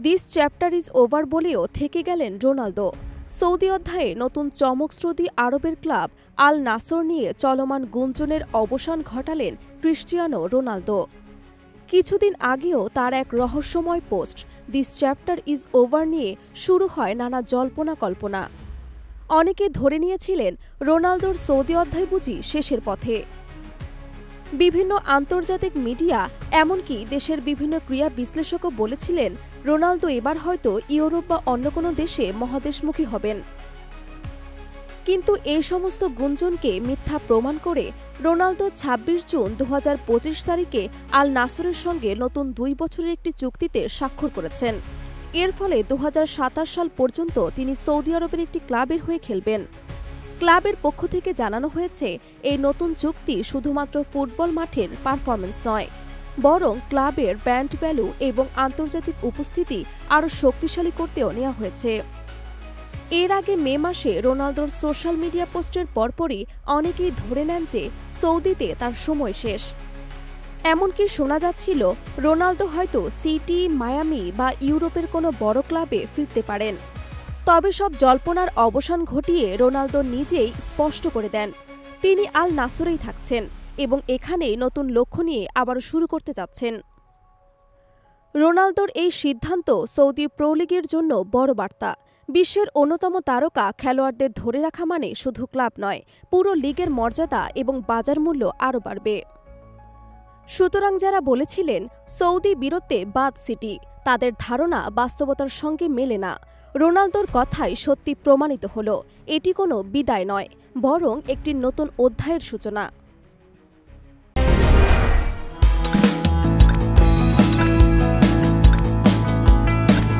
This chapter is over বলেও থেকে গেলেন রোনালদো। সৌদি অধ্যায়ে নতুন চমকশ্রুতি আরবের ক্লাব আল নাসর নিয়ে চলমান গুঞ্জনের অবসান ঘটালেন ক্রিস্টিয়ানো রোনালদো। কিছুদিন আগেও তার এক রহস্যময় post this chapter is over নিয়ে শুরু হয় নানা জল্পনা কল্পনা। অনেকে ধরে নিয়েছিলেন রোনালদোর সৌদি অধ্যায় বুঝি শেষের পথে। বিভিন্ন আন্তর্জাতিক মিডিয়া এমনকি দেশের বিভিন্ন ক্রীড়া বিশ্লেষকও বলেছিলেন রোনালদো এবার হয়তো ইউরোপ বা অন্য কোনো দেশে মহাদেশমুখী হবেন। কিন্তু এই সমস্ত গুঞ্জনকে মিথ্যা প্রমাণ করে রোনালদো ২৬ জুন ২০২৫ তারিখে আল নাসরের সঙ্গে নতুন ২ বছরের একটি চুক্তিতে স্বাক্ষর করেছেন। এর ফলে ২০২৭ সাল পর্যন্ত তিনি সৌদি আরবের একটি ক্লাবের হয়ে খেলবেন। ক্লাবের পক্ষ থেকে জানানো হয়েছে এই নতুন চুক্তি শুধুমাত্র ফুটবল মাঠের পারফরম্যান্স নয়, বরং ক্লাবের ব্র্যান্ড ভ্যালু এবং আন্তর্জাতিক উপস্থিতি আরও শক্তিশালী করতেও নেওয়া হয়েছে। এর আগে মে মাসে রোনালদোর সোশ্যাল মিডিয়া পোস্টের পরপরই অনেকেই ধরে নেন যে সৌদিতে তার সময় শেষ। এমনকি শোনা যাচ্ছিল রোনালদো হয়তো সিটি, মায়ামি বা ইউরোপের কোনো বড় ক্লাবে ফিরতে পারেন। তবে সব জল্পনার অবসান ঘটিয়ে রোনালদো নিজেই স্পষ্ট করে দেন তিনি আল নাসরেই থাকছেন এবং এখানেই নতুন লক্ষ্য নিয়ে আবার শুরু করতে যাচ্ছেন। রোনালদোর এই সিদ্ধান্ত সৌদি প্রো লিগের জন্য বড় বার্তা। বিশ্বের অন্যতম তারকা খেলোয়াড়দের ধরে রাখা মানে শুধু ক্লাব নয়, পুরো লিগের মর্যাদা এবং বাজার মূল্য আরও বাড়বে। সুতরাং যারা বলেছিলেন সৌদি বিরতে বাদ সিটি, তাদের ধারণা বাস্তবতার সঙ্গে মেলে না। রোনালদোর কথাই সত্যি প্রমাণিত হল, এটি কোনো বিদায় নয়, বরং একটি নতুন অধ্যায়ের সূচনা।